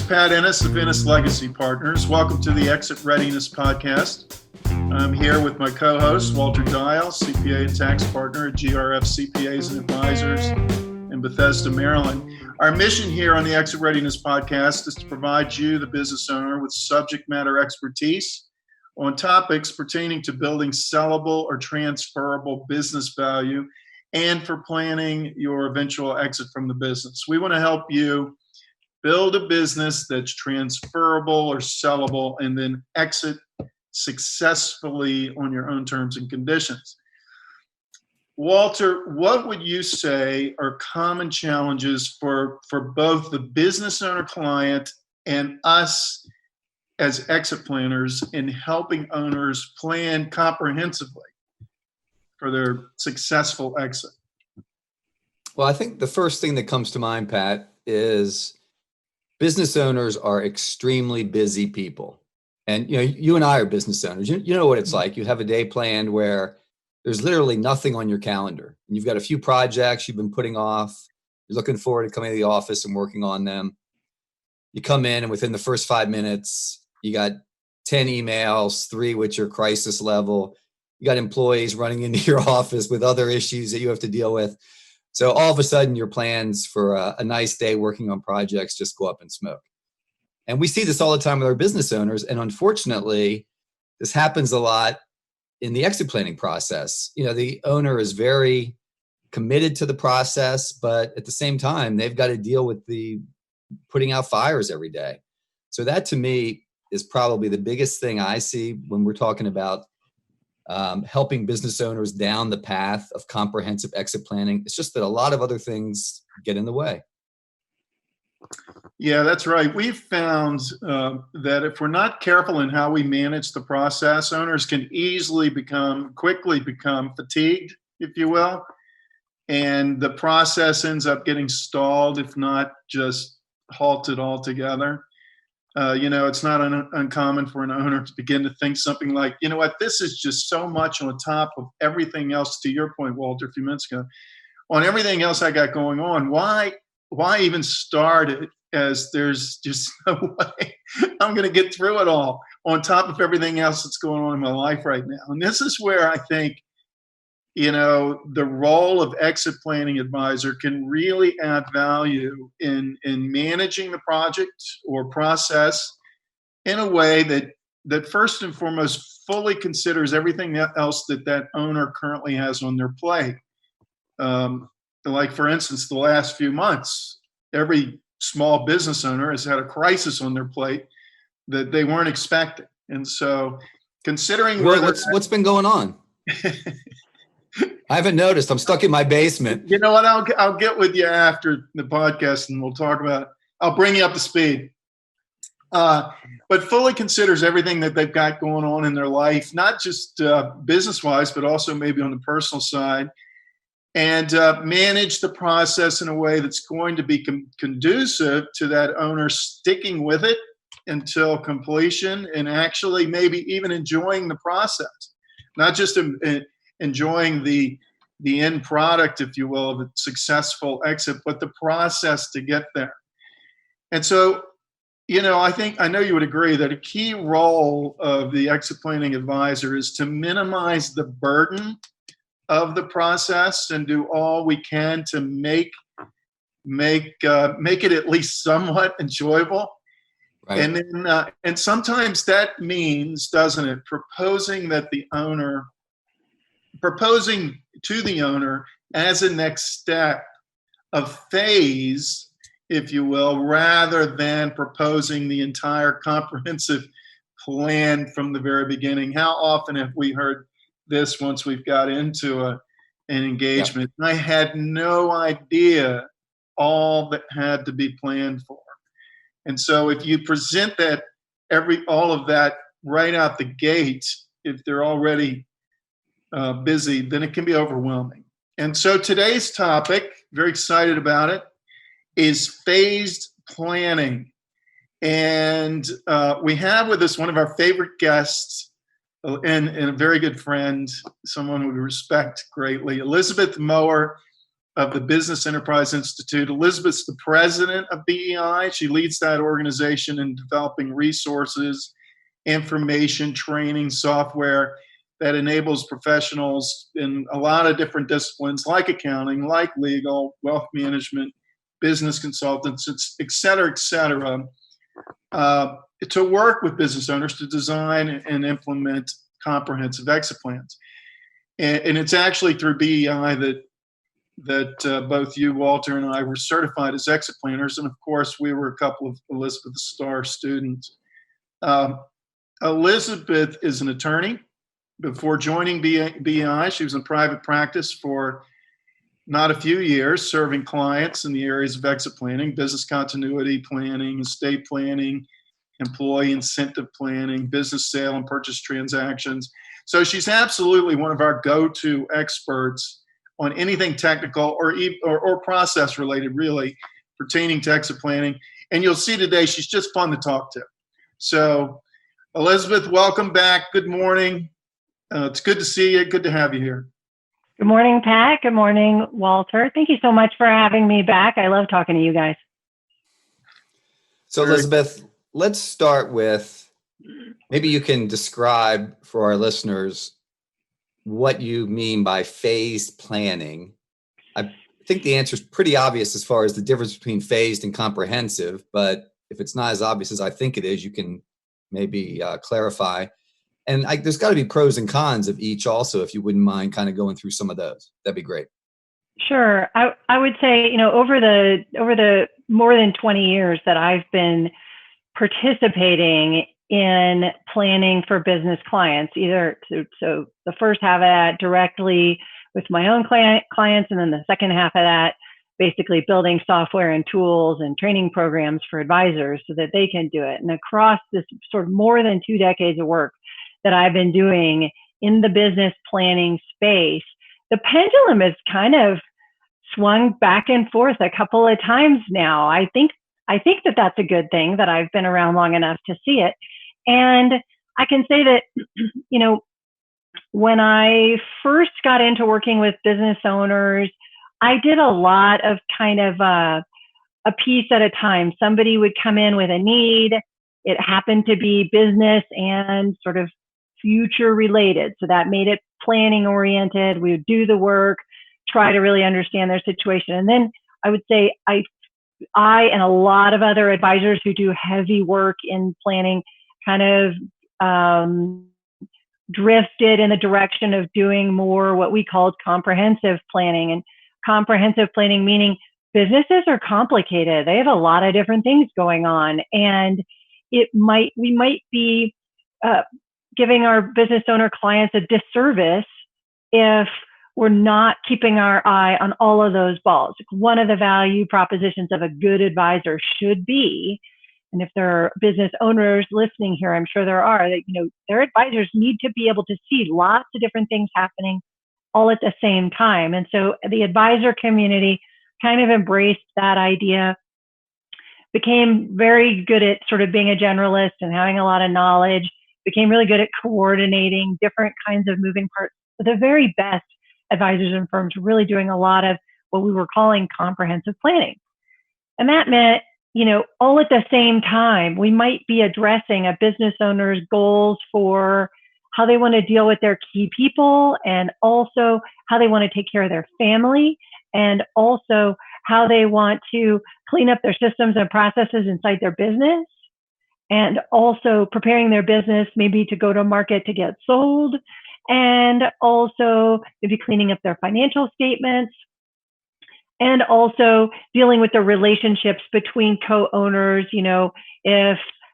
Pat Ennis of Ennis Legacy Partners. Welcome to the Exit Readiness Podcast. I'm here with my co-host, Walter Dial, CPA and tax partner at GRF CPAs and Advisors in Bethesda, Maryland. Our mission here on the Exit Readiness Podcast is to provide you, the business owner, with subject matter expertise on topics pertaining to building sellable or transferable business value and for planning your eventual exit from the business. We want to help you build a business that's transferable or sellable and then exit successfully on your own terms and conditions. Walter, what would you say are common challenges for both the business owner client and us as exit planners in helping owners plan comprehensively for their successful exit? Well, I think the first thing that comes to mind, Pat, is business owners are extremely busy people. And you and I are business owners. You know what it's like. You have a day planned where there's literally nothing on your calendar. And you've got a few projects you've been putting off. You're looking forward to coming to the office and working on them. You come in and within the first 5 minutes, you got 10 emails, 3 which are crisis level. You got employees running into your office with other issues that you have to deal with. So all of a sudden, your plans for a nice day working on projects just go up in smoke. And we see this all the time with our business owners. And unfortunately, this happens a lot in the exit planning process. The owner is very committed to the process, but at the same time, they've got to deal with the putting out fires every day. So that to me is probably the biggest thing I see when we're talking about helping business owners down the path of comprehensive exit planning. It's just that a lot of other things get in the way. Yeah, that's right. We've found that if we're not careful in how we manage the process, owners can quickly become fatigued, if you will, and the process ends up getting stalled, if not just halted altogether. It's not uncommon for an owner to begin to think something like, you know what, this is just so much on top of everything else, to your point, Walter, a few minutes ago, on everything else I got going on. Why even start it, as there's just no way I'm going to get through it all on top of everything else that's going on in my life right now. And this is where I think, the role of exit planning advisor can really add value in managing the project or process in a way that first and foremost fully considers everything else that owner currently has on their plate. Like, for instance, the last few months, every small business owner has had a crisis on their plate that they weren't expecting. And so considering what's been going on? I haven't noticed. I'm stuck in my basement. You know what? I'll get with you after the podcast and we'll talk about it. I'll bring you up to speed. But fully considers everything that they've got going on in their life, not just business-wise, but also maybe on the personal side, and manage the process in a way that's going to be conducive to that owner sticking with it until completion and actually maybe even enjoying the process, not just enjoying the end product, if you will, of a successful exit, but the process to get there. And so, I know you would agree that a key role of the exit planning advisor is to minimize the burden of the process and do all we can to make it at least somewhat enjoyable. Right. And then, and sometimes that means, doesn't it, proposing to the owner as a next step, a phase, if you will, rather than proposing the entire comprehensive plan from the very beginning. How often have we heard this once we've got into an engagement? Yeah. I had no idea all that had to be planned for. And so if you present all of that right out the gate, if they're already busy, then it can be overwhelming. And so today's topic, very excited about it, is phased planning. And we have with us one of our favorite guests and a very good friend, someone we respect greatly, Elizabeth Mower of the Business Enterprise Institute. Elizabeth's the president of BEI. She leads that organization in developing resources, information, training, software that enables professionals in a lot of different disciplines like accounting, like legal, wealth management, business consultants, et cetera, to work with business owners to design and implement comprehensive exit plans. And it's actually through BEI that both you, Walter, and I were certified as exit planners. And of course, we were a couple of Elizabeth Star students. Elizabeth is an attorney. Before joining BEI, she was in private practice for not a few years, serving clients in the areas of exit planning, business continuity planning, estate planning, employee incentive planning, business sale and purchase transactions. So she's absolutely one of our go-to experts on anything technical or process related, really, pertaining to exit planning. And you'll see today she's just fun to talk to. So Elizabeth, welcome back. Good morning. It's good to see you. Good to have you here. Good morning, Pat. Good morning, Walter. Thank you so much for having me back. I love talking to you guys. So Elizabeth, let's start with, maybe you can describe for our listeners what you mean by phased planning. I think the answer is pretty obvious as far as the difference between phased and comprehensive, but if it's not as obvious as I think it is, you can maybe clarify. And there's got to be pros and cons of each also, if you wouldn't mind kind of going through some of those. That'd be great. Sure. I would say, over the more than 20 years that I've been participating in planning for business clients, so the first half of that directly with my own clients, and then the second half of that basically building software and tools and training programs for advisors so that they can do it. And across this sort of more than 2 decades of work that I've been doing in the business planning space, the pendulum has kind of swung back and forth a couple of times now. I think that that's a good thing, that I've been around long enough to see it. And I can say that, when I first got into working with business owners, I did a lot of kind of a piece at a time. Somebody would come in with a need. It happened to be business and sort of future related. So that made it planning oriented. We would do the work, try to really understand their situation. And then I would say I and a lot of other advisors who do heavy work in planning kind of drifted in the direction of doing more what we called comprehensive planning. And comprehensive planning meaning businesses are complicated. They have a lot of different things going on. And we might be giving our business owner clients a disservice if we're not keeping our eye on all of those balls. One of the value propositions of a good advisor should be, and if there are business owners listening here, I'm sure there are, that their advisors need to be able to see lots of different things happening all at the same time. And so the advisor community kind of embraced that idea, became very good at sort of being a generalist and having a lot of knowledge, became really good at coordinating different kinds of moving parts. But the very best advisors and firms were really doing a lot of what we were calling comprehensive planning. And that meant, all at the same time, we might be addressing a business owner's goals for how they want to deal with their key people, and also how they want to take care of their family, and also how they want to clean up their systems and processes inside their business, and also preparing their business maybe to go to market to get sold, and also maybe cleaning up their financial statements, and also dealing with the relationships between co-owners.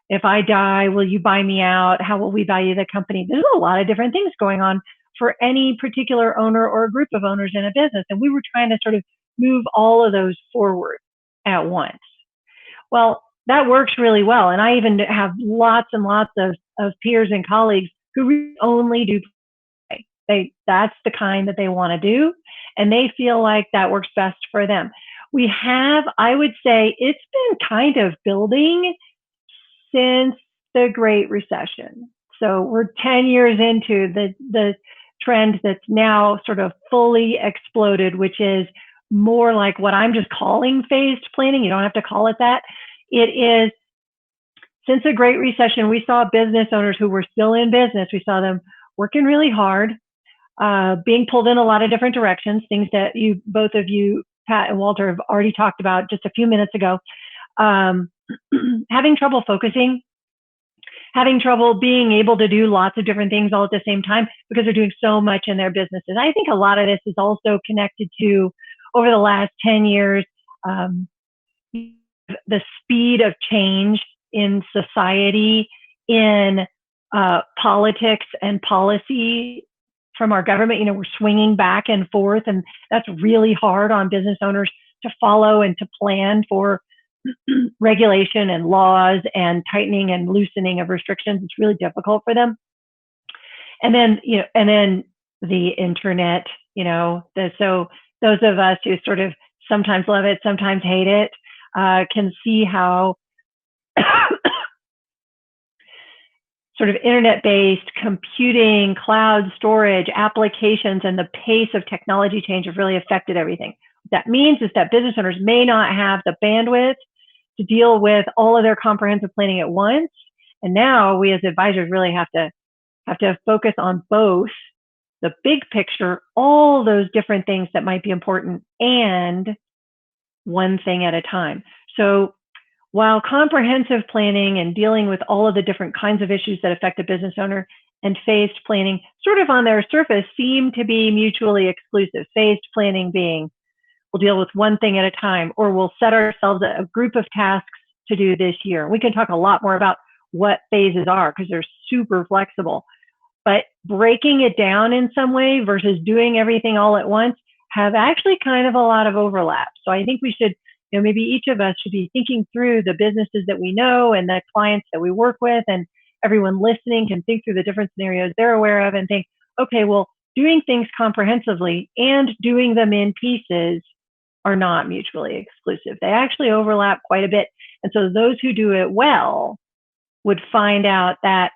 If I die, will you buy me out? How will we value the company? There's a lot of different things going on for any particular owner or a group of owners in a business. And we were trying to sort of move all of those forward at once. Well, that works really well. And I even have lots and lots of peers and colleagues who really only do play. That's the kind that they want to do. And they feel like that works best for them. We have, I would say, it's been kind of building since the Great Recession. So we're 10 years into the trend that's now sort of fully exploded, which is more like what I'm just calling phased planning. You don't have to call it that. It is, since the Great Recession, we saw business owners who were still in business. We saw them working really hard, being pulled in a lot of different directions, things that both of you, Pat and Walter, have already talked about just a few minutes ago. Having trouble focusing, having trouble being able to do lots of different things all at the same time because they're doing so much in their businesses. I think a lot of this is also connected to, over the last 10 years, the speed of change in society, in politics and policy from our government. You know, we're swinging back and forth, and that's really hard on business owners to follow and to plan for regulation and laws and tightening and loosening of restrictions. It's really difficult for them. And then, the internet, so those of us who sort of sometimes love it, sometimes hate it, can see how sort of internet-based computing, cloud storage, applications, and the pace of technology change have really affected everything. What that means is that business owners may not have the bandwidth to deal with all of their comprehensive planning at once. And now we as advisors really have to focus on both the big picture, all those different things that might be important, and one thing at a time. So while comprehensive planning and dealing with all of the different kinds of issues that affect a business owner and phased planning sort of on their surface seem to be mutually exclusive, phased planning being, we'll deal with one thing at a time, or we'll set ourselves a group of tasks to do this year. We can talk a lot more about what phases are because they're super flexible. But breaking it down in some way versus doing everything all at once have actually kind of a lot of overlap. So I think we should, maybe each of us should be thinking through the businesses that we know and the clients that we work with, and everyone listening can think through the different scenarios they're aware of and think, okay, well, doing things comprehensively and doing them in pieces are not mutually exclusive. They actually overlap quite a bit. And so those who do it well would find out that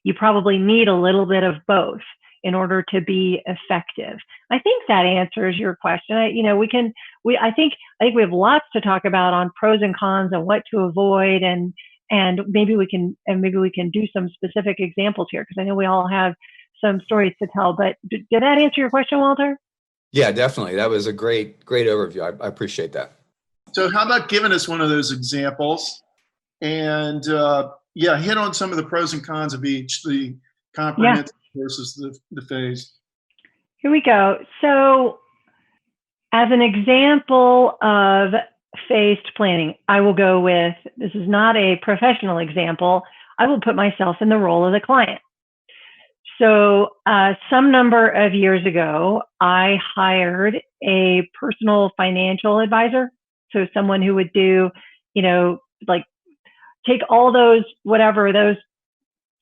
you probably need a little bit of both in order to be effective. I think that answers your question. I think we have lots to talk about on pros and cons and what to avoid, and maybe we can do some specific examples here because I know we all have some stories to tell. But did that answer your question, Walter? Yeah, definitely. That was a great overview. I appreciate that. So how about giving us one of those examples and hit on some of the pros and cons of each, the comprehensive versus the phased. Here we go. So as an example of phased planning, I will go with, this is not a professional example, I will put myself in the role of the client. So some number of years ago, I hired a personal financial advisor. So someone who would do, take all those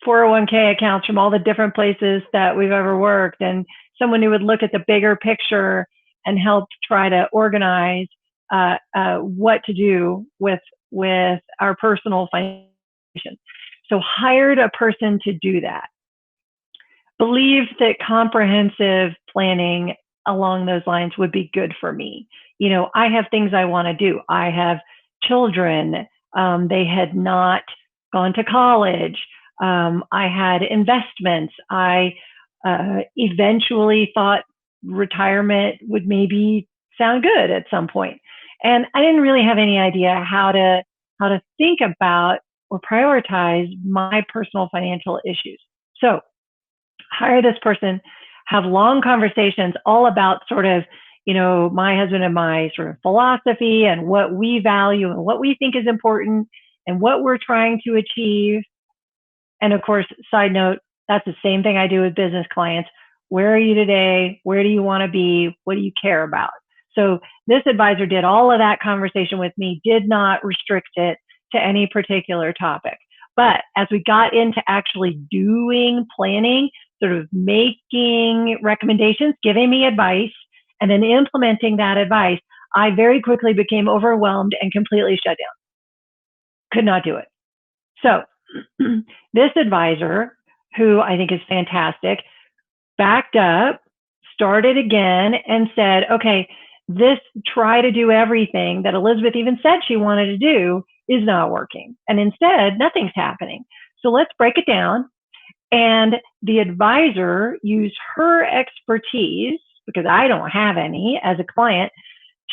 401k accounts from all the different places that we've ever worked, and someone who would look at the bigger picture and help try to organize what to do with our personal financial. So hired a person to do that. Believed that comprehensive planning along those lines would be good for me. I have things I want to do. I have children. They had not gone to college. I had investments. I eventually thought retirement would maybe sound good at some point. And I didn't really have any idea how to think about or prioritize my personal financial issues. So hire this person, have long conversations all about sort of, my husband and my sort of philosophy and what we value and what we think is important and what we're trying to achieve. And of course, side note, that's the same thing I do with business clients. Where are you today? Where do you want to be? What do you care about? So this advisor did all of that conversation with me, did not restrict it to any particular topic. But as we got into actually doing planning, sort of making recommendations, giving me advice, and then implementing that advice, I very quickly became overwhelmed and completely shut down. Could not do it. So this advisor, who I think is fantastic, backed up, started again, and said, okay, this try to do everything that Elizabeth even said she wanted to do is not working. And instead, nothing's happening. So let's break it down. And the advisor used her expertise, because I don't have any as a client,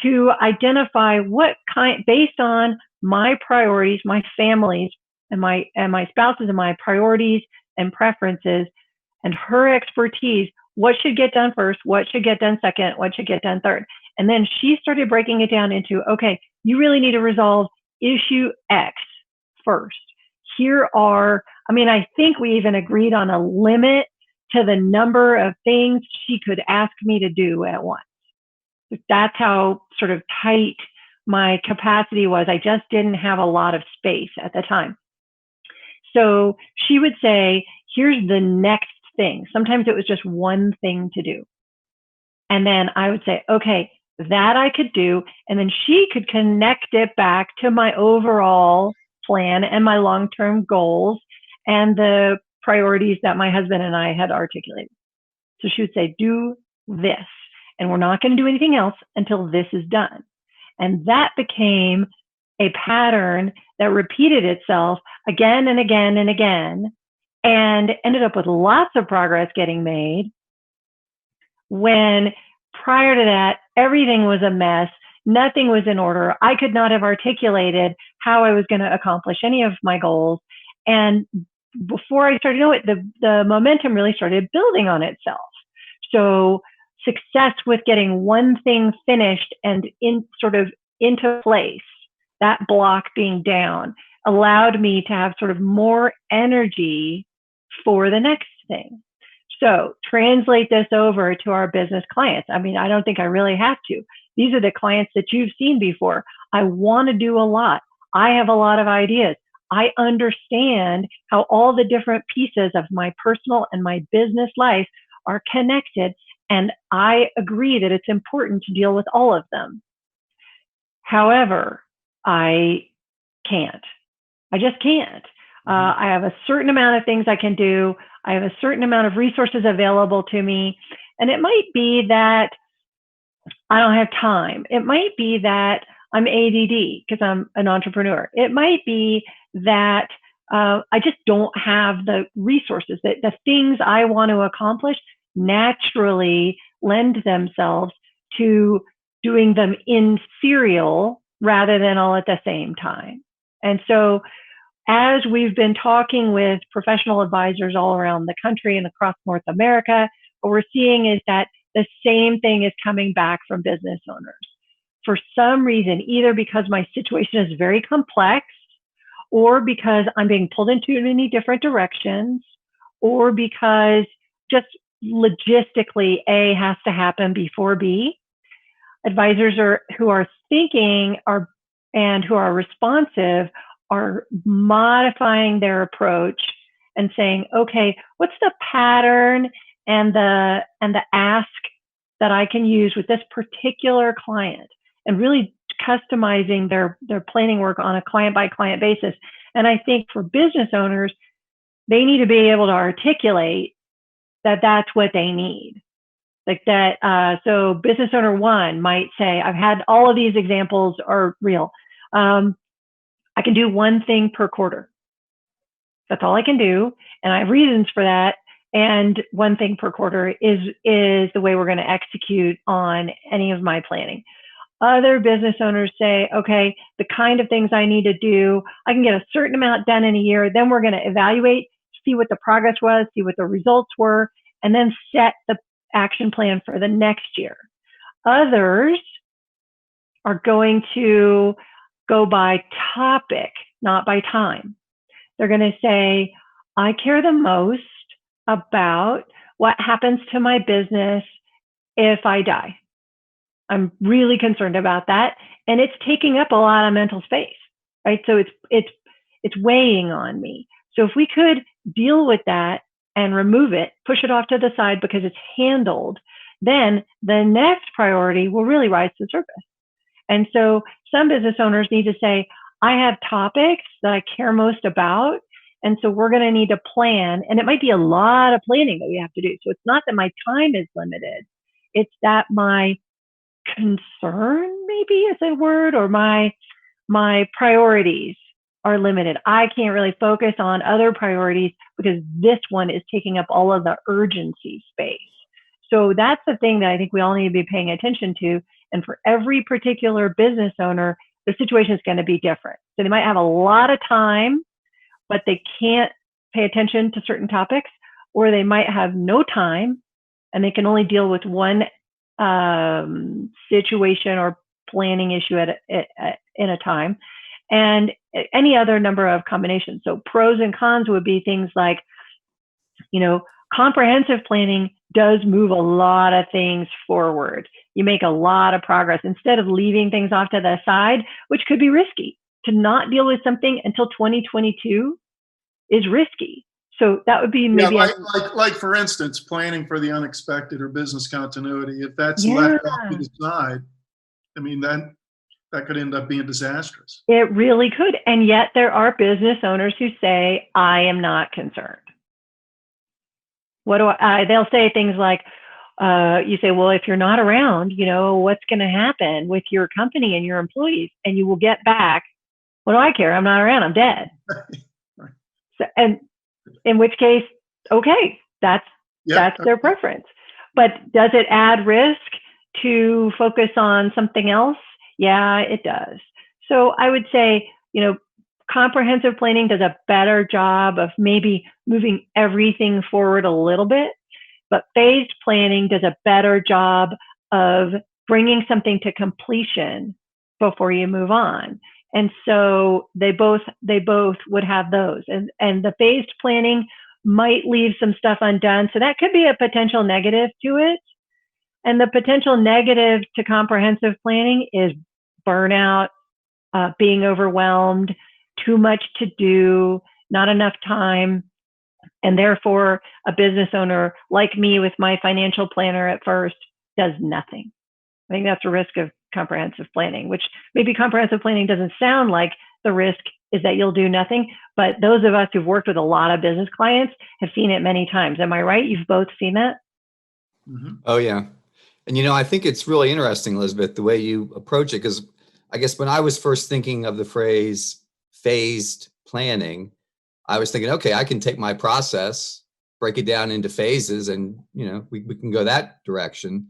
to identify what kind, based on my priorities, my family's and my spouse's and my priorities and preferences, and her expertise, what should get done first, what should get done second, what should get done third. And then she started breaking it down into, okay, you really need to resolve issue X first. Here are, I think we even agreed on a limit to the number of things she could ask me to do at once. That's how sort of tight my capacity was. I just didn't have a lot of space at the time. So she would say, here's the next thing. Sometimes it was just one thing to do. And then I would say, okay, that I could do. And then she could connect it back to my overall plan and my long-term goals and the priorities that my husband and I had articulated. So she would say, do this. And we're not going to do anything else until this is done. And that became a pattern that repeated itself again and again and again, and ended up with lots of progress getting made, when prior to that, everything was a mess. Nothing was in order. I could not have articulated how I was going to accomplish any of my goals. And before I started to know it, the momentum really started building on itself. So success with getting one thing finished and into place, that block being down, allowed me to have sort of more energy for the next thing. So translate this over to our business clients. I don't think I really have to. These are the clients that you've seen before. I want to do a lot. I have a lot of ideas. I understand how all the different pieces of my personal and my business life are connected. And I agree that it's important to deal with all of them. However, I can't. I just can't. I have a certain amount of things I can do. I have a certain amount of resources available to me. And it might be that I don't have time. It might be that I'm ADD because I'm an entrepreneur. It might be that I just don't have the resources, that the things I want to accomplish naturally lend themselves to doing them in serial rather than all at the same time. And so as we've been talking with professional advisors all around the country and across North America, what we're seeing is that the same thing is coming back from business owners. For some reason, either because my situation is very complex, or because I'm being pulled in too many different directions, or because just logistically A has to happen before B, advisors who are thinking and who are responsive are modifying their approach and saying, okay, what's the pattern and the ask that I can use with this particular client, and really customizing their planning work on a client by client basis. And I think for business owners, they need to be able to articulate that that's what they need. Like that. So business owner one might say, I've had all of these examples are real. I can do one thing per quarter. That's all I can do. And I have reasons for that. And one thing per quarter is the way we're going to execute on any of my planning. Other business owners say, okay, the kind of things I need to do, I can get a certain amount done in a year. Then we're going to evaluate, see what the progress was, see what the results were, and then set the action plan for the next year. Others are going to go by topic, not by time. They're going to say, I care the most about what happens to my business if I die. I'm really concerned about that. And it's taking up a lot of mental space, right? So it's weighing on me. So if we could deal with that and remove it, push it off to the side because it's handled, then the next priority will really rise to the surface. And so some business owners need to say, I have topics that I care most about. And so we're going to need to plan. And it might be a lot of planning that we have to do. So it's not that my time is limited. It's that my concern, maybe is a word, or my priorities are limited. I can't really focus on other priorities because this one is taking up all of the urgency space. So that's the thing that I think we all need to be paying attention to. And for every particular business owner, the situation is going to be different. So they might have a lot of time, but they can't pay attention to certain topics, or they might have no time and they can only deal with one situation or planning issue in a time, and any other number of combinations. So pros and cons would be things like, comprehensive planning does move a lot of things forward. You make a lot of progress instead of leaving things off to the side, which could be risky. To not deal with something until 2022 is risky. So that would be maybe like for instance, planning for the unexpected or business continuity. If that's Yeah. left off to the side, I mean, that could end up being disastrous. It really could. And yet there are business owners who say, I am not concerned. They'll say things like, you say, well, if you're not around, what's going to happen with your company and your employees, and you will get back. What do I care? I'm not around. I'm dead. Right. So, and in which case, okay, that's their preference. But does it add risk to focus on something else? Yeah, it does. So I would say, comprehensive planning does a better job of maybe moving everything forward a little bit, but phased planning does a better job of bringing something to completion before you move on. And so they both would have those. And the phased planning might leave some stuff undone. So that could be a potential negative to it. And the potential negative to comprehensive planning is burnout, being overwhelmed, too much to do, not enough time. And therefore, a business owner like me with my financial planner at first does nothing. I think that's a risk of comprehensive planning, which maybe comprehensive planning doesn't sound like the risk is that you'll do nothing. But those of us who've worked with a lot of business clients have seen it many times. Am I right? You've both seen that? Mm-hmm. Oh, yeah. And, I think it's really interesting, Elizabeth, the way you approach it, because I guess when I was first thinking of the phrase phased planning, I was thinking, okay, I can take my process, break it down into phases, and, we can go that direction.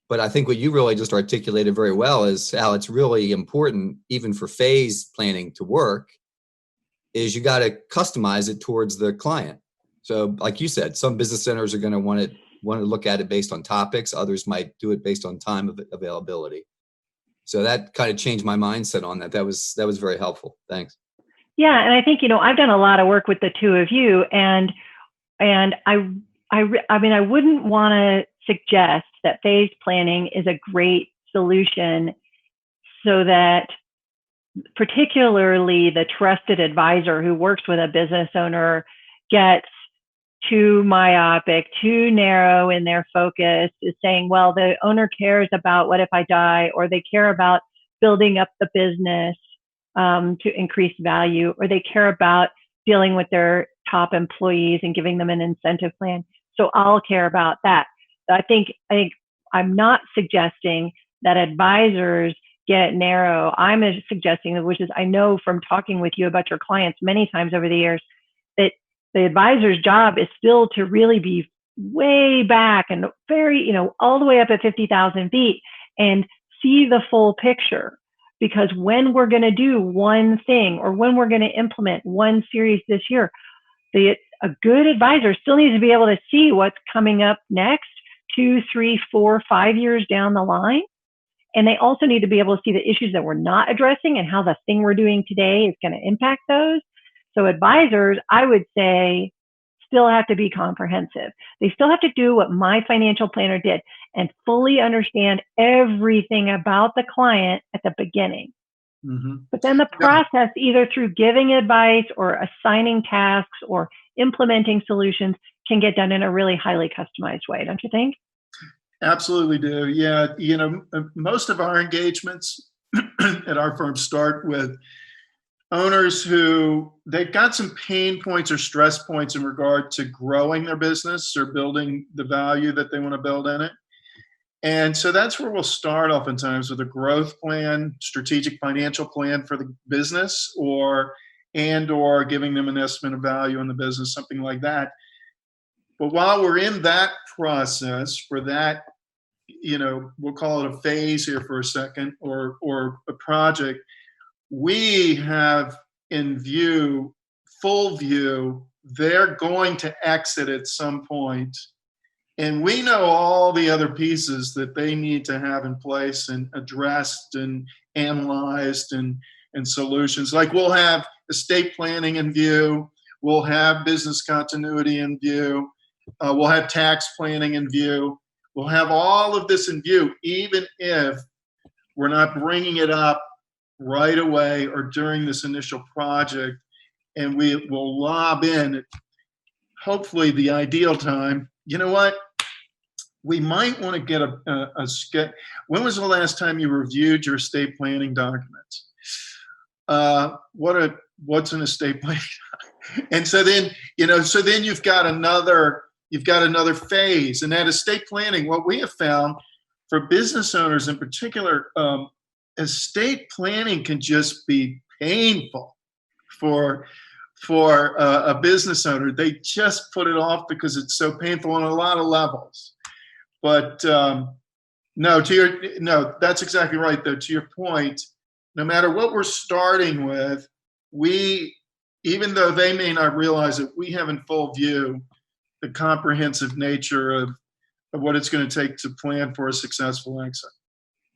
But I think what you really just articulated very well is how it's really important, even for phase planning to work, is you got to customize it towards the client. So like you said, some business owners are going to want to look at it based on topics. Others might do it based on time availability. So that kind of changed my mindset on that. That was very helpful. Thanks. Yeah. And I think, I've done a lot of work with the two of you, and I mean, I wouldn't want to suggest that phased planning is a great solution so that particularly the trusted advisor who works with a business owner gets too myopic, too narrow in their focus, is saying, well, the owner cares about what if I die, or they care about building up the business to increase value, or they care about dealing with their top employees and giving them an incentive plan. So I'll care about that. I think I'm not suggesting that advisors get narrow. I'm suggesting, which is I know from talking with you about your clients many times over the years, that the advisor's job is still to really be way back and very, all the way up at 50,000 feet and see the full picture. Because when we're going to do one thing, or when we're going to implement one series this year, a good advisor still needs to be able to see what's coming up next 2, 3, 4, 5 years down the line. And they also need to be able to see the issues that we're not addressing and how the thing we're doing today is going to impact those. So advisors, I would say, still have to be comprehensive. They still have to do what my financial planner did and fully understand everything about the client at the beginning. Mm-hmm. But then the process, either through giving advice or assigning tasks or implementing solutions, can get done in a really highly customized way, don't you think? Absolutely do. Yeah. Most of our engagements at our firm start with owners who they've got some pain points or stress points in regard to growing their business or building the value that they want to build in it. And so that's where we'll start oftentimes with a growth plan, strategic financial plan for the business, or giving them an estimate of value in the business, something like that. But while we're in that process for that, we'll call it a phase here for a second, or a project, we have in view, full view, they're going to exit at some point. And we know all the other pieces that they need to have in place and addressed and analyzed and solutions. Like we'll have estate planning in view, we'll have business continuity in view, we'll have tax planning in view, we'll have all of this in view, even if we're not bringing it up right away or during this initial project. And we will lob in, hopefully, the ideal time. You know what? We might want to get a sketch. When was the last time you reviewed your estate planning documents? What's an estate plan? And so then, you've got another phase. And that estate planning, what we have found for business owners in particular, estate planning can just be painful for a business owner. They just put it off because it's so painful on a lot of levels. But no, that's exactly right, though. To your point, no matter what we're starting with, even though they may not realize it, we have in full view the comprehensive nature of what it's going to take to plan for a successful exit.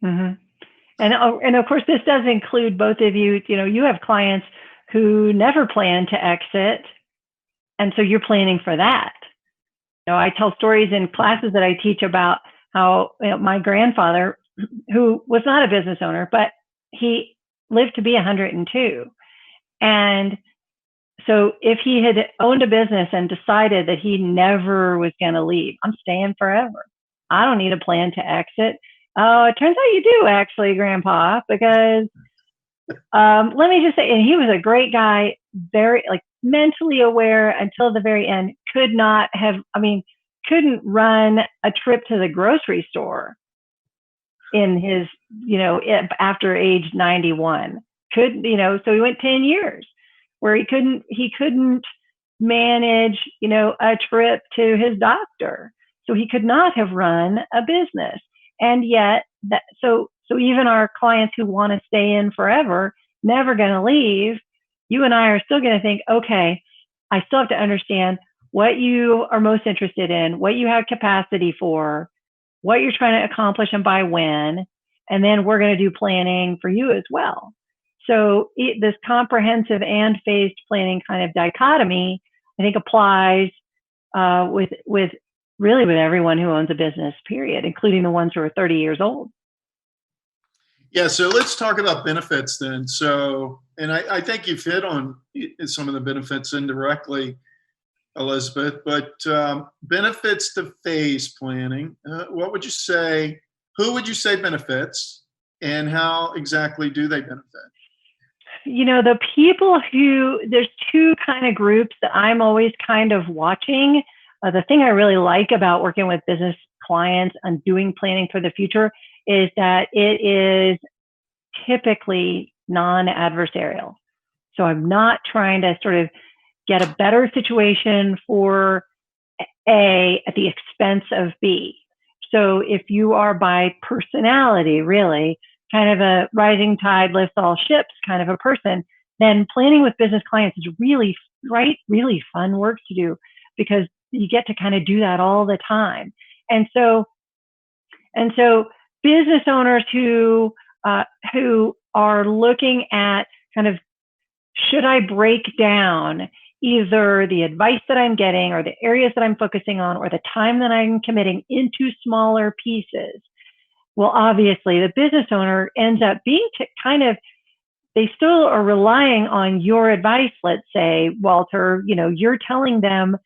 Mm-hmm. And of course, this does include both of you. You have clients who never plan to exit, and so you're planning for that. I tell stories in classes that I teach about how my grandfather, who was not a business owner, but he lived to be 102. And so if he had owned a business and decided that he never was going to leave, I'm staying forever, I don't need a plan to exit. Oh, it turns out you do, actually, Grandpa, because let me just say, and he was a great guy, very mentally aware until the very end, couldn't run a trip to the grocery store in his, after age 91. So he went 10 years where he couldn't manage, a trip to his doctor. So he could not have run a business. And yet so even our clients who want to stay in forever, never going to leave, you and I are still going to think, okay, I still have to understand what you are most interested in, what you have capacity for, what you're trying to accomplish and by when, and then we're going to do planning for you as well. So this comprehensive and phased planning kind of dichotomy, I think, applies with everyone who owns a business, period, including the ones who are 30 years old. Yeah, so let's talk about benefits then. So, and I think you've hit on some of the benefits indirectly, Elizabeth, but benefits to phase planning, what would you say, who would you say benefits, and how exactly do they benefit? The people there's two kind of groups that I'm always kind of watching. The thing I really like about working with business clients and doing planning for the future is that it is typically non-adversarial. So I'm not trying to sort of get a better situation for A at the expense of B. So if you are by personality, really, kind of a rising tide lifts all ships kind of a person, then planning with business clients is really fun work to do, because you get to kind of do that all the time. And so business owners who are looking at kind of, should I break down either the advice that I'm getting or the areas that I'm focusing on or the time that I'm committing into smaller pieces? Well, obviously, the business owner ends up being they still are relying on your advice. Let's say, Walter, you're telling them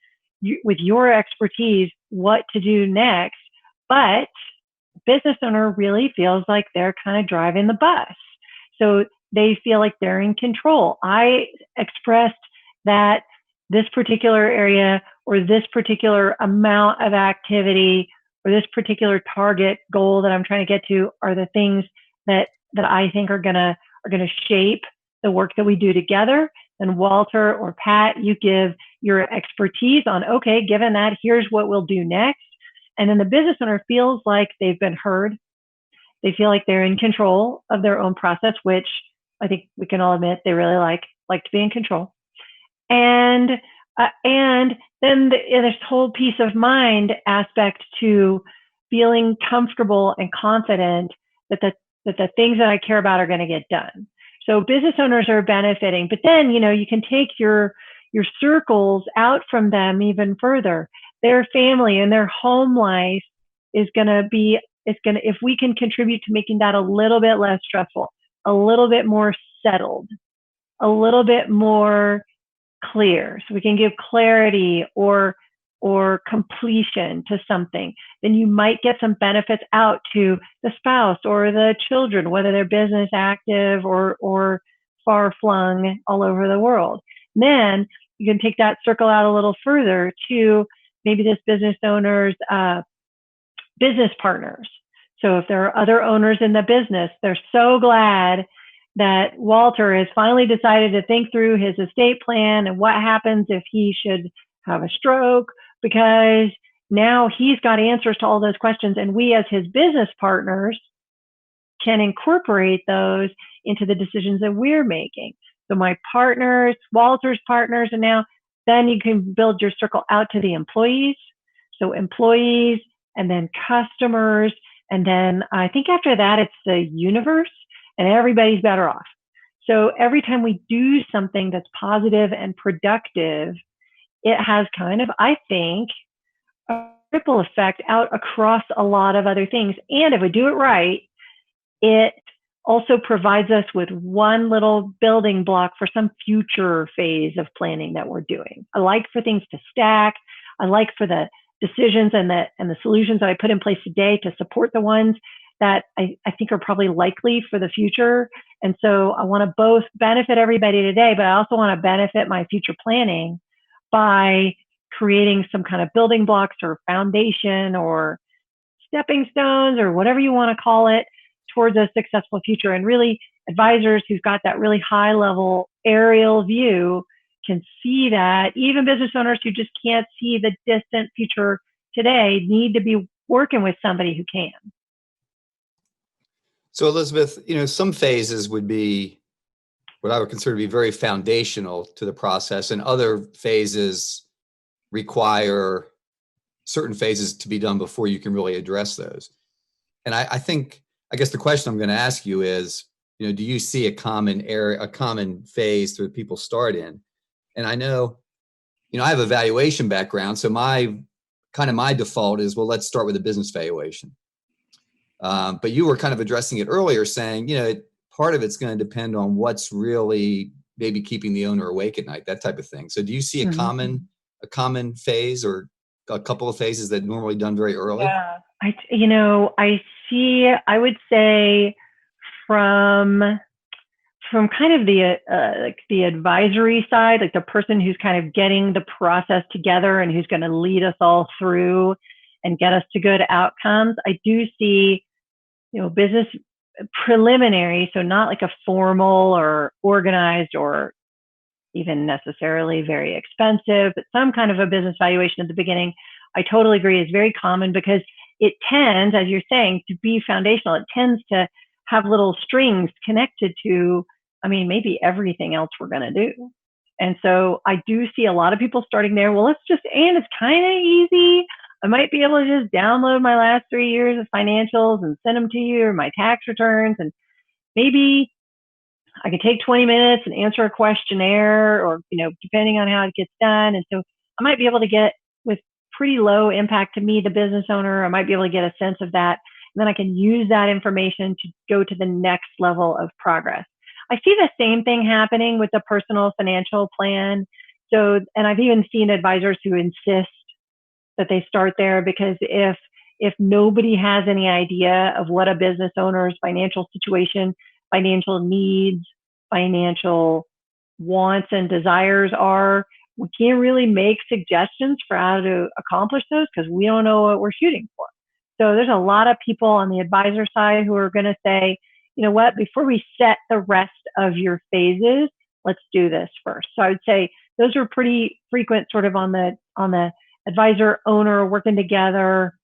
with your expertise what to do next, but business owner really feels like they're kind of driving the bus. So they feel like they're in control. I expressed that this particular area or this particular amount of activity or or this particular target goal that I'm trying to get to are the things that I think are gonna shape the work that we do together. Then Walter or Pat, you give your expertise on, okay, given that, here's what we'll do next. And then the business owner feels like they've been heard. They feel like they're in control of their own process, which I think we can all admit they really like to be in control. And then this whole peace of mind aspect to feeling comfortable and confident that the things that I care about are going to get done. So business owners are benefiting, but then, you can take your circles out from them even further. Their family and their home life is going to be, if we can contribute to making that a little bit less stressful, a little bit more settled, a little bit more clear, so we can give clarity or completion to something, then you might get some benefits out to the spouse or the children, whether they're business active or far flung all over the world. And then you can take that circle out a little further to maybe this business owner's business partners. So if there are other owners in the business, they're so glad that Walter has finally decided to think through his estate plan and what happens if he should have a stroke, because now he's got answers to all those questions. And we as his business partners can incorporate those into the decisions that we're making. So my partners, Walter's partners, and now then you can build your circle out to the employees. So employees and then customers. And then I think after that, it's the universe, and everybody's better off. So every time we do something that's positive and productive, it has kind of, I think, a ripple effect out across a lot of other things. And if we do it right, it also provides us with one little building block for some future phase of planning that we're doing. I like for things to stack. I like for the decisions and the solutions that I put in place today to support the ones that I think are probably likely for the future. And so I want to both benefit everybody today, but I also want to benefit my future planning by creating some kind of building blocks or foundation or stepping stones or whatever you want to call it towards a successful future. And really, advisors who've got that really high level aerial view can see that. Even business owners who just can't see the distant future today need to be working with somebody who can. So Elizabeth, some phases would be what I would consider to be very foundational to the process, and other phases require certain phases to be done before you can really address those. And I guess the question I'm going to ask you is, do you see a common area, a common phase that people start in? And I know, I have a valuation background, so my default is, well, let's start with a business valuation. But you were kind of addressing it earlier, saying, part of it's going to depend on what's really maybe keeping the owner awake at night, that type of thing. So do you see a common phase or a couple of phases that are normally done very early? Yeah, I would say from kind of the advisory side, like the person who's kind of getting the process together and who's going to lead us all through and get us to good outcomes. I do see, business preliminary, so not like a formal or organized or even necessarily very expensive, but some kind of a business valuation at the beginning. I totally agree is very common because it tends, as you're saying, to be foundational. It tends to have little strings connected to, maybe everything else we're going to do. And so I do see a lot of people starting there. Well, and it's kind of easy. I might be able to just download my last 3 years of financials and send them to you, or my tax returns. And maybe I could take 20 minutes and answer a questionnaire, or, depending on how it gets done. And so I might be able to get, with pretty low impact to me, the business owner, I might be able to get a sense of that. And then I can use that information to go to the next level of progress. I see the same thing happening with the personal financial plan. So, and I've even seen advisors who insist that they start there, because if nobody has any idea of what a business owner's financial situation, financial needs, financial wants and desires are, we can't really make suggestions for how to accomplish those because we don't know what we're shooting for. So there's a lot of people on the advisor side who are going to say, you know what, before we set the rest of your phases, let's do this first. So I would say those are pretty frequent sort of on the advisor owner working together,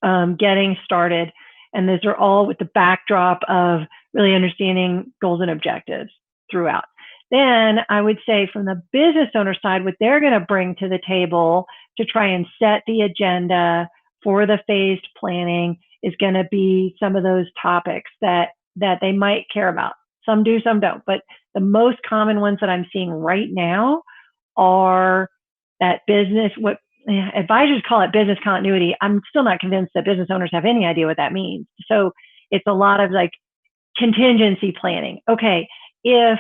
getting started. And those are all with the backdrop of really understanding goals and objectives throughout. Then I would say from the business owner side, what they're going to bring to the table to try and set the agenda for the phased planning is going to be some of those topics that they might care about. Some do, some don't. But the most common ones that I'm seeing right now are that business, what advisors call it business continuity. I'm still not convinced that business owners have any idea what that means. So it's a lot of like contingency planning. Okay, if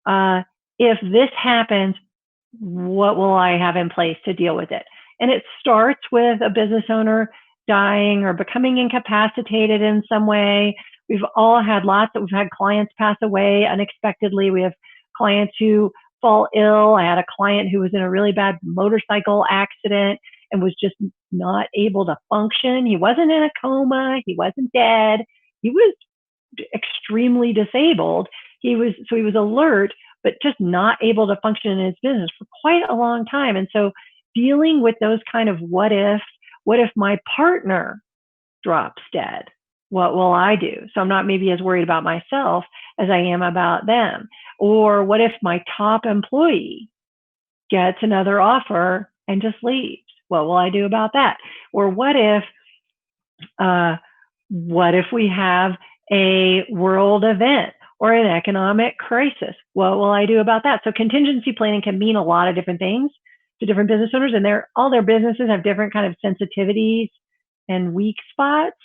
this happens, what will I have in place to deal with it? And it starts with a business owner dying or becoming incapacitated in some way. We've all had we've had clients pass away unexpectedly. We have clients who fall ill. I had a client who was in a really bad motorcycle accident and was just not able to function. He wasn't in a coma. He wasn't dead. He was extremely disabled. He was alert, but just not able to function in his business for quite a long time. And so dealing with those kind of what if my partner drops dead? What will I do? So I'm not maybe as worried about myself as I am about them. Or what if my top employee gets another offer and just leaves? What will I do about that? Or what if we have a world event or an economic crisis? What will I do about that? So contingency planning can mean a lot of different things to different business owners, and all their businesses have different kind of sensitivities and weak spots.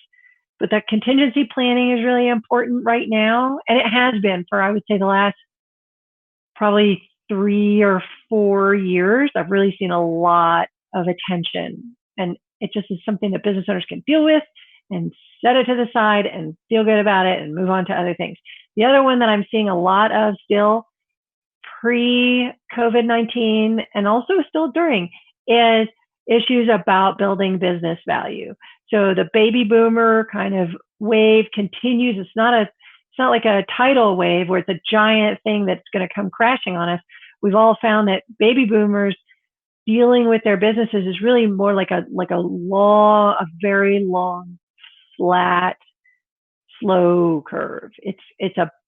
But that contingency planning is really important right now, and it has been for, I would say, the last probably 3 or 4 years. I've really seen a lot of attention, and it just is something that business owners can deal with and set it to the side and feel good about it and move on to other things. The other one that I'm seeing a lot of still pre-COVID-19 and also still during is issues about building business value. So the baby boomer kind of wave continues. It's not like a tidal wave where it's a giant thing that's going to come crashing on us. We've all found that baby boomers dealing with their businesses is really more like a very long, flat, slow curve.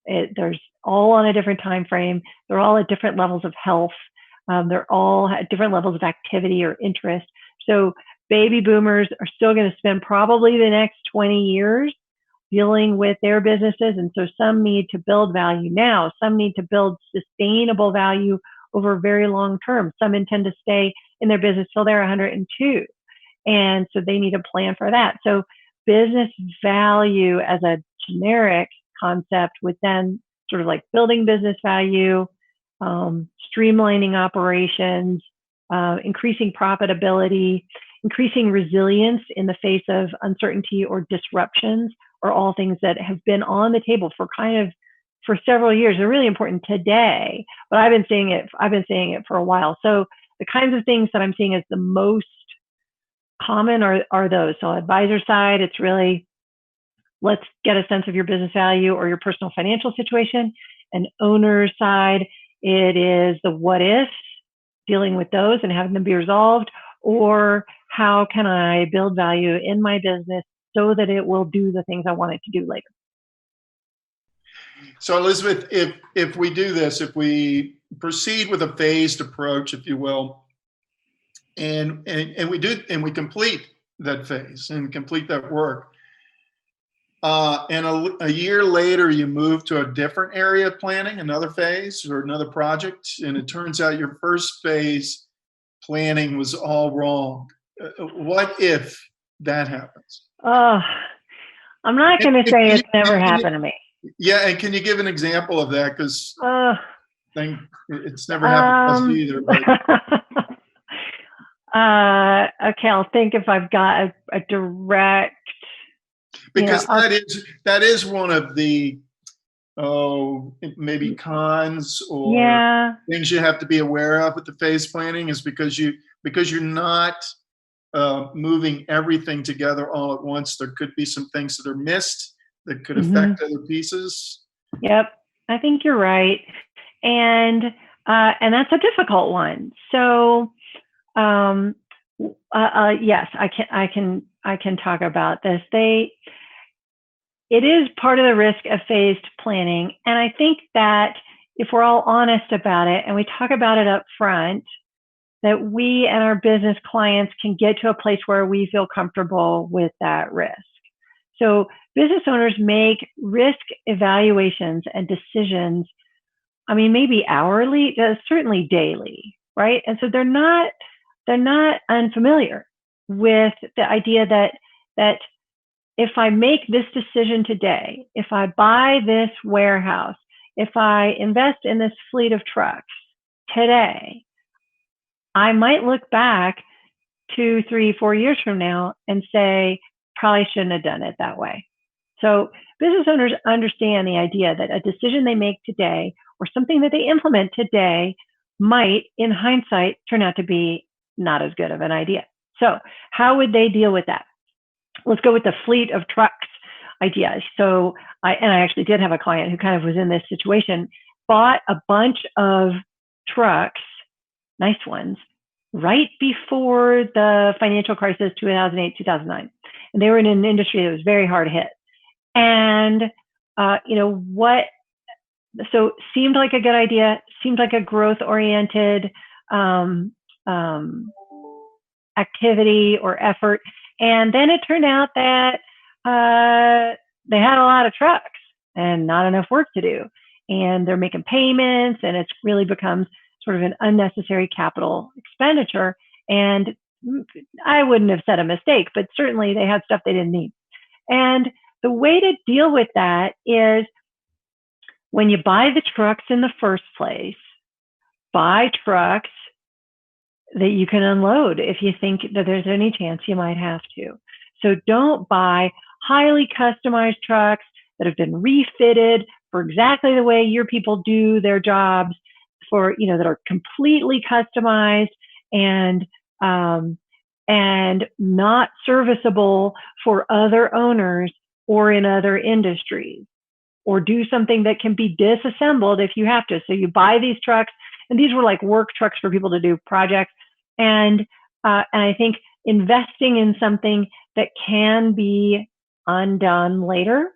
There's all on a different time frame. They're all at different levels of health. They're all at different levels of activity or interest. So baby boomers are still going to spend probably the next 20 years dealing with their businesses. And so some need to build value now. Some need to build sustainable value over very long term. Some intend to stay in their business till they're 102. And so they need a plan for that. So business value as a generic concept would then sort of like building business value, streamlining operations, increasing profitability, increasing resilience in the face of uncertainty or disruptions, are all things that have been on the table for several years. They're really important today, but I've been seeing it for a while. So the kinds of things that I'm seeing as the most common are those. So advisor side, it's really, let's get a sense of your business value or your personal financial situation. And owner side, it is the what ifs, dealing with those and having them be resolved, or how can I build value in my business so that it will do the things I want it to do later. So Elizabeth, if we do this, if we proceed with a phased approach, if you will, and we complete that phase and complete that work, and a year later you move to a different area of planning, another phase or another project, and it turns out your first phase planning was all wrong. What if that happens? Oh, I'm not going to say it's never happened to me. Yeah, and can you give an example of that? Because it's never happened to us either. But. Okay, I'll think if I've got a direct. Because that is one of the maybe cons or things you have to be aware of with the phase planning, is because you're not moving everything together all at once. There could be some things that are missed that could Mm-hmm. affect other pieces. Yep, I think you're right, and that's a difficult one. So, yes, I can talk about this. It is part of the risk of phased planning, and I think that if we're all honest about it and we talk about it up front, that we and our business clients can get to a place where we feel comfortable with that risk. So business owners make risk evaluations and decisions, I mean, maybe hourly, certainly daily, right? And so they're not unfamiliar with the idea that if I make this decision today, if I buy this warehouse, if I invest in this fleet of trucks today, I might look back 2, 3, 4 years from now and say, probably shouldn't have done it that way. So business owners understand the idea that a decision they make today or something that they implement today might, in hindsight, turn out to be not as good of an idea. So how would they deal with that? Let's go with the fleet of trucks idea. So I actually did have a client who kind of was in this situation, bought a bunch of trucks, nice ones, right before the financial crisis, 2008, 2009. And they were in an industry that was very hard hit. And, so seemed like a good idea, seemed like a growth-oriented activity or effort. And then it turned out that they had a lot of trucks and not enough work to do. And they're making payments, and it's really becomes sort of an unnecessary capital expenditure. And I wouldn't have said a mistake, but certainly they had stuff they didn't need. And the way to deal with that is when you buy the trucks in the first place, buy trucks that you can unload if you think that there's any chance you might have to. So don't buy highly customized trucks that have been refitted for exactly the way your people do their jobs, for, that are completely customized and not serviceable for other owners or in other industries, or do something that can be disassembled if you have to. So you buy these trucks, and these were like work trucks for people to do projects. And I think investing in something that can be undone later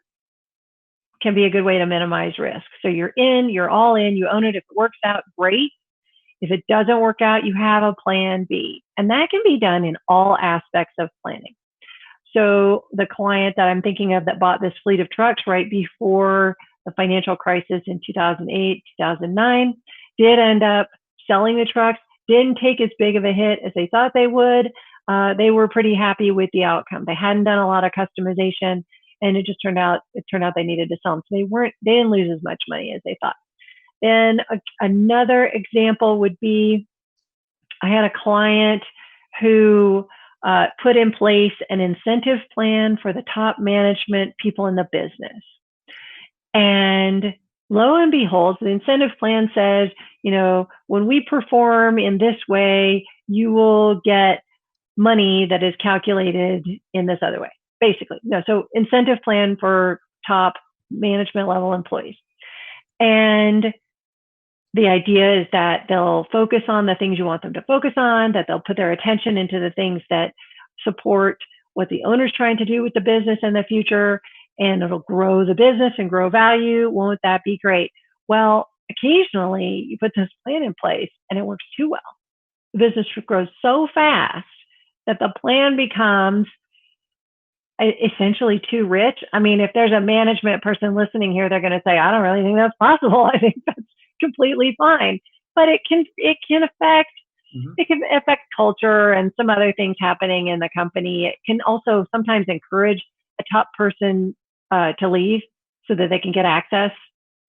can be a good way to minimize risk. So you're all in, you own it. If it works out, great. If it doesn't work out, you have a plan B. And that can be done in all aspects of planning. So the client that I'm thinking of that bought this fleet of trucks right before the financial crisis in 2008, 2009, did end up selling the trucks, didn't take as big of a hit as they thought they would. They were pretty happy with the outcome. They hadn't done a lot of customization, and it turned out they needed to sell them. So they didn't lose as much money as they thought. Then another example would be, I had a client who put in place an incentive plan for the top management people in the business. And lo and behold, the incentive plan says, when we perform in this way, you will get money that is calculated in this other way, basically. So incentive plan for top management level employees. And the idea is that they'll focus on the things you want them to focus on, that they'll put their attention into the things that support what the owner's trying to do with the business in the future, and it'll grow the business and grow value. Won't that be great? Well, occasionally you put this plan in place and it works too well. The business grows so fast that the plan becomes essentially too rich. I mean, if there's a management person listening here, they're going to say, I don't really think that's possible. I think that's completely fine. But it can affect it can affect culture and some other things happening in the company. It can also sometimes encourage a top person to leave so that they can get access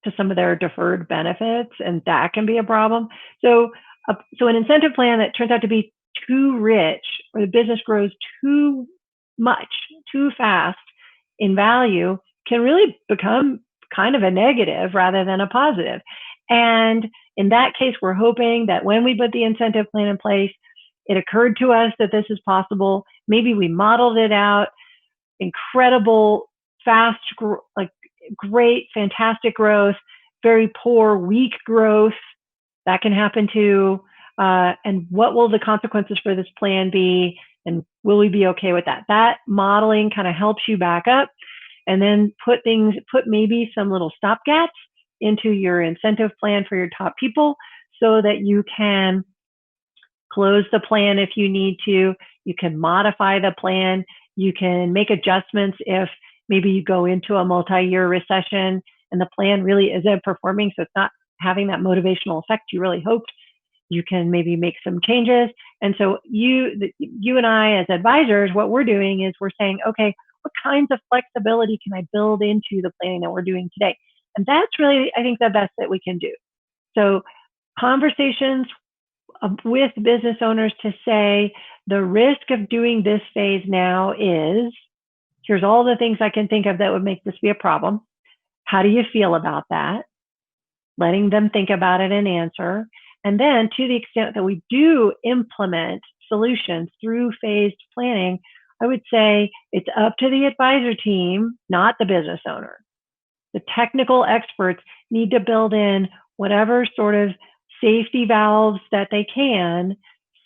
to some of their deferred benefits, and that can be a problem. So an incentive plan that turns out to be too rich, or the business grows too much, too fast in value, can really become kind of a negative rather than a positive. And in that case, we're hoping that when we put the incentive plan in place, it occurred to us that this is possible. Maybe we modeled it out. Incredible, fast, like great, fantastic growth, very poor, weak growth. That can happen too. And what will the consequences for this plan be? And will we be okay with that? That modeling kind of helps you back up and then put maybe some little stopgaps into your incentive plan for your top people so that you can close the plan if you need to. You can modify the plan. You can make adjustments if maybe you go into a multi-year recession and the plan really isn't performing, so it's not having that motivational effect you really hoped. You can maybe make some changes. And so you and I as advisors, what we're doing is we're saying, okay, what kinds of flexibility can I build into the planning that we're doing today? And that's really, I think, the best that we can do. So conversations with business owners to say, the risk of doing this phase now is, here's all the things I can think of that would make this be a problem. How do you feel about that? Letting them think about it and answer. And then to the extent that we do implement solutions through phased planning, I would say it's up to the advisor team, not the business owner. The technical experts need to build in whatever sort of safety valves that they can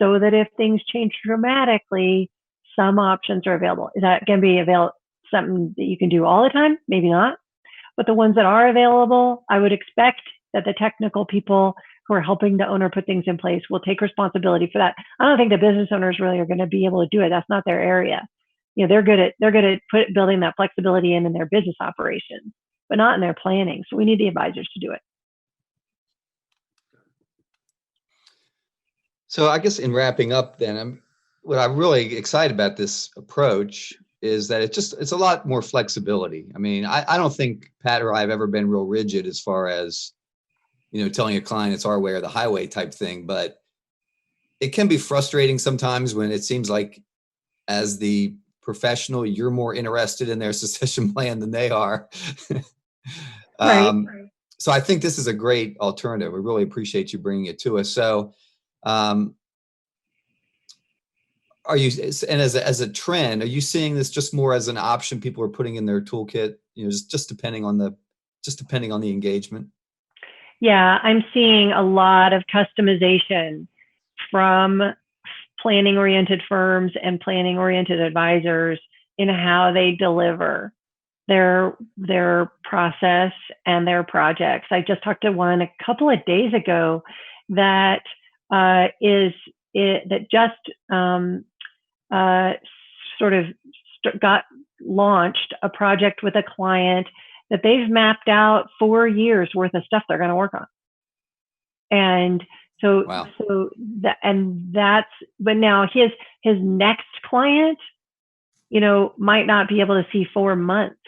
so that if things change dramatically, some options are available. Is that going to be something that you can do all the time? Maybe not. But the ones that are available, I would expect that the technical people who are helping the owner put things in place will take responsibility for that. I don't think the business owners really are going to be able to do it. That's not their area. You know, they're good at building that flexibility in their business operations, but not in their planning. So we need the advisors to do it. So I guess in wrapping up then, what I'm really excited about this approach is that it's a lot more flexibility. I mean, I don't think Pat or I have ever been real rigid as far as, telling a client it's our way or the highway type thing, but it can be frustrating sometimes when it seems like as the professional, you're more interested in their succession plan than they are. Right. So I think this is a great alternative. We really appreciate you bringing it to us. So, are you, and as a trend, are you seeing this just more as an option people are putting in their toolkit, just depending on the engagement? Yeah, I'm seeing a lot of customization from planning-oriented firms and planning-oriented advisors in how they deliver their process and their projects. I just talked to one a couple of days ago that sort of got launched a project with a client that they've mapped out 4 years worth of stuff they're going to work on. And so, wow. But now his next client, might not be able to see 4 months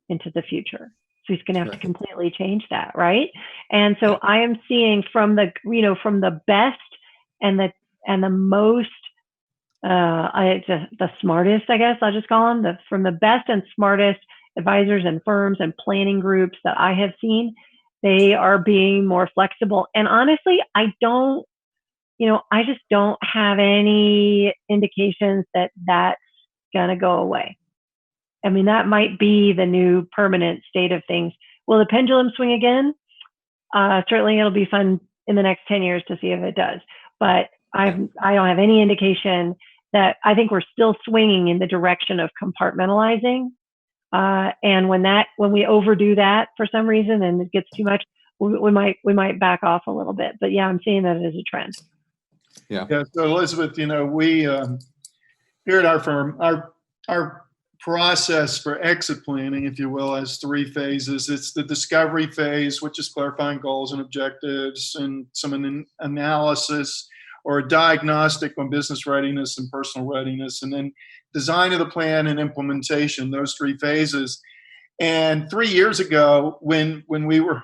into the future. So he's going to have to completely change that. Right. And so I am seeing from the best and the most, the smartest, I guess I'll just call them, from the best and smartest advisors and firms and planning groups that I have seen, they are being more flexible. And honestly, I just don't have any indications that that's going to go away. I mean, that might be the new permanent state of things. Will the pendulum swing again? Certainly it'll be fun in the next 10 years to see if it does. But I don't have any indication that. I think we're still swinging in the direction of compartmentalizing. And when we overdo that for some reason and it gets too much, we might back off a little bit. But yeah, I'm seeing that as a trend. Yeah. So Elizabeth, we here at our firm, our process for exit planning, if you will, has 3 phases. It's the discovery phase, which is clarifying goals and objectives and some analysis or a diagnostic on business readiness and personal readiness, and then design of the plan and implementation, those 3 phases. And 3 years ago, when we were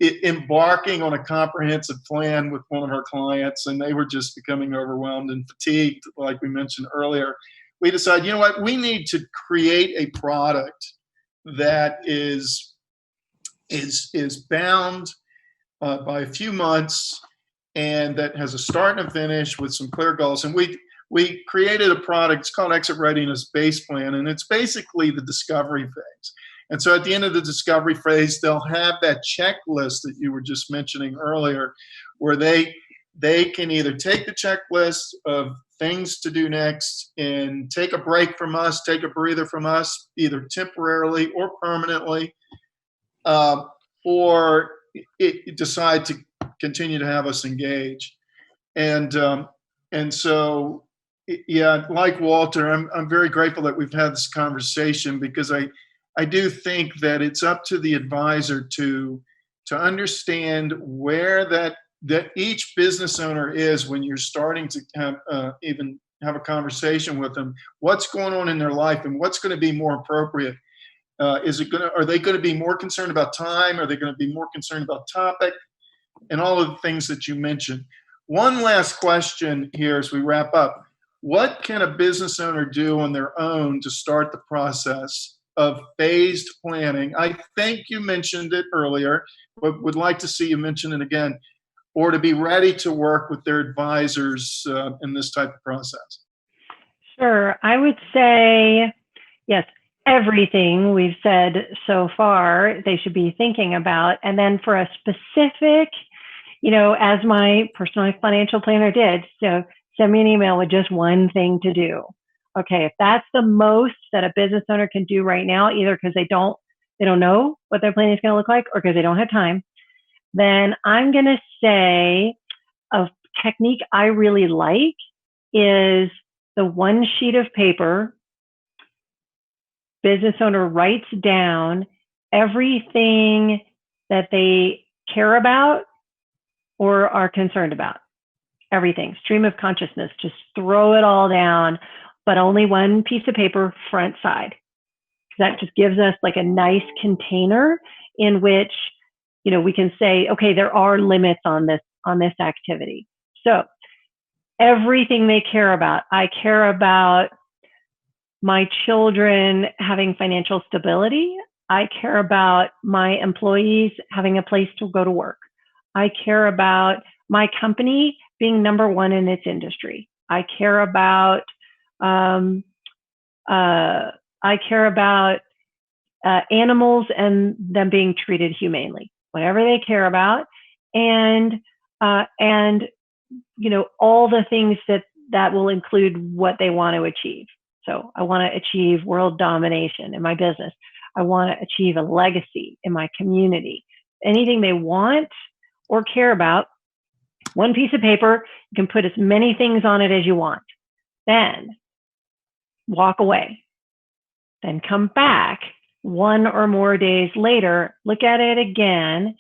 embarking on a comprehensive plan with one of our clients, and they were just becoming overwhelmed and fatigued, like we mentioned earlier, we decided, you know what, we need to create a product that is bound by a few months and that has a start and a finish with some clear goals. And we created a product. It's called Exit Readiness Base Plan, and it's basically the discovery phase. And so at the end of the discovery phase, they'll have that checklist that you were just mentioning earlier, where they can either take the checklist of things to do next and take a break from us, take a breather from us, either temporarily or permanently, or decide to continue to have us engage. And so, yeah, like Walter, I'm very grateful that we've had this conversation, because I do think that it's up to the advisor to understand where that each business owner is when you're starting to even have a conversation with them. What's going on in their life and what's going to be more appropriate? Are they going to be more concerned about time? Are they going to be more concerned about topic? And all of the things that you mentioned. One last question here as we wrap up. What can a business owner do on their own to start the process of phased planning? I think you mentioned it earlier, but would like to see you mention it again, or to be ready to work with their advisors in this type of process. Sure. I would say, yes, everything we've said so far, they should be thinking about. And then for a specific, as my personal financial planner did, so send me an email with just one thing to do. Okay, if that's the most that a business owner can do right now, either because they don't know what their plan is going to look like, or because they don't have time, then I'm going to say a technique I really like is the one sheet of paper. Business owner writes down everything that they care about or are concerned about. Everything, stream of consciousness, just throw it all down, but only one piece of paper, front side. That just gives us like a nice container in which, we can say, okay, there are limits on this activity. So everything they care about. I care about my children having financial stability. I care about my employees having a place to go to work. I care about my company being number one in its industry. I care about animals and them being treated humanely. Whatever they care about, and all the things that will include what they want to achieve. So I want to achieve world domination in my business. I want to achieve a legacy in my community. Anything they want or care about, one piece of paper, you can put as many things on it as you want. Then walk away. Then come back 1 or more days later, look at it again,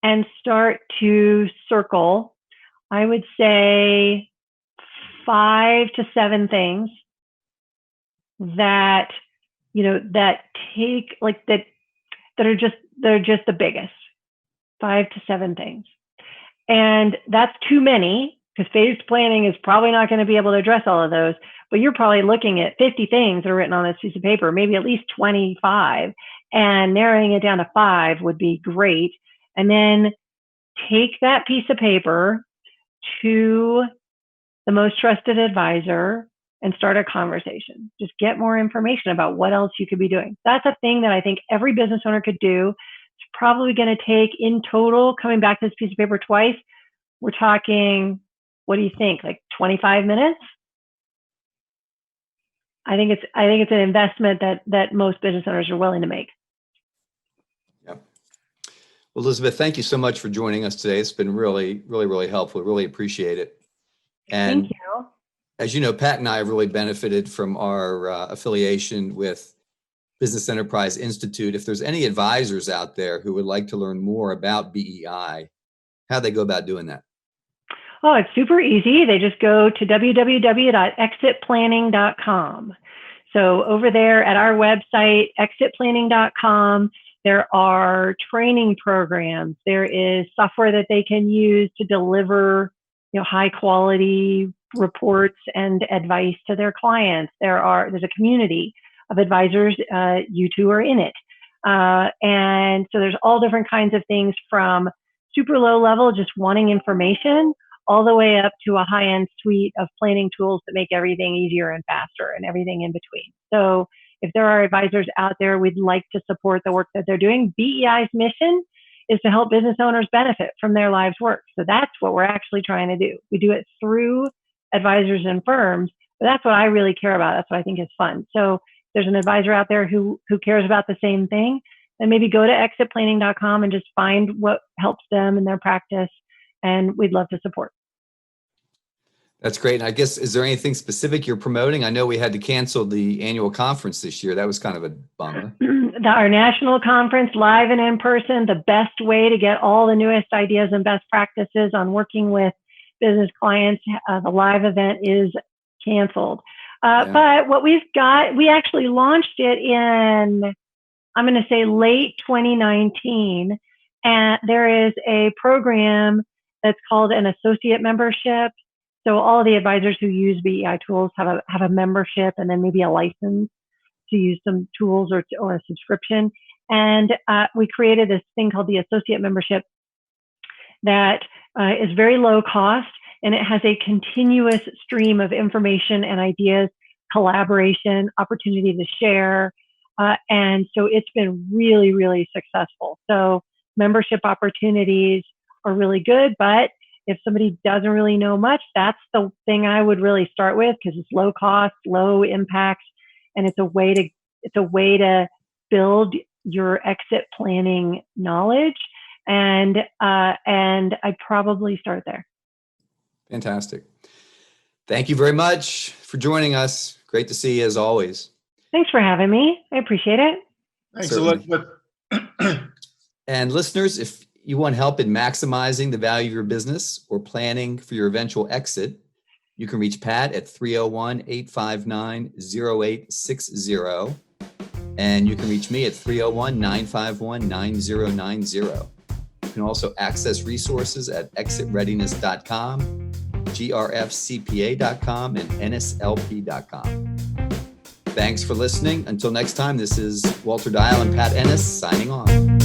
and start to circle, I would say 5 to 7 things that take that are just the biggest. 5 to 7 things. And that's too many, because phased planning is probably not going to be able to address all of those, but you're probably looking at 50 things that are written on this piece of paper, maybe at least 25, and narrowing it down to 5 would be great. And then take that piece of paper to the most trusted advisor and start a conversation. Just get more information about what else you could be doing. That's a thing that I think every business owner could do. It's probably going to take, in total, coming back to this piece of paper twice, we're talking, what do you think, like 25 minutes? I think it's an investment that most business owners are willing to make. Yeah. Well, Elizabeth, thank you so much for joining us today. It's been really, really, really helpful. Really appreciate it. And thank you. As you know, Pat and I have really benefited from our affiliation with Business Enterprise Institute. If there's any advisors out there who would like to learn more about BEI, how do they go about doing that? Oh, it's super easy. They just go to www.exitplanning.com. So over there at our website, exitplanning.com, there are training programs. There is software that they can use to deliver, high quality reports and advice to their clients. There's a community of advisors. You two are in it. And so there's all different kinds of things, from super low level, just wanting information, all the way up to a high-end suite of planning tools that make everything easier and faster and everything in between. So if there are advisors out there, we'd like to support the work that they're doing. BEI's mission is to help business owners benefit from their lives' work. So that's what we're actually trying to do. We do it through advisors and firms, but that's what I really care about. That's what I think is fun. So if there's an advisor out there who cares about the same thing, then maybe go to exitplanning.com and just find what helps them in their practice, and we'd love to support. That's great. And I guess, is there anything specific you're promoting? I know we had to cancel the annual conference this year. That was kind of a bummer. Our national conference, live and in person, the best way to get all the newest ideas and best practices on working with business clients. The live event is canceled. But what we've got, we actually launched it in, I'm going to say late 2019. And there is a program that's called an associate membership. So all the advisors who use BEI tools have a membership and then maybe a license to use some tools or a subscription. And we created this thing called the associate membership that is very low cost, and it has a continuous stream of information and ideas, collaboration, opportunity to share. And so it's been really, really successful. So membership opportunities are really good, but if somebody doesn't really know much, that's the thing I would really start with, because it's low cost, low impact, and it's a way to build your exit planning knowledge. And I'd probably start there. Fantastic. Thank you very much for joining us. Great to see you as always. Thanks for having me. I appreciate it. Thanks, Certainly. Elizabeth. And listeners, if you want help in maximizing the value of your business or planning for your eventual exit, you can reach Pat at 301-859-0860. And you can reach me at 301-951-9090. You can also access resources at exitreadiness.com, grfcpa.com, and nslp.com. Thanks for listening. Until next time, this is Walter Dial and Pat Ennis signing on.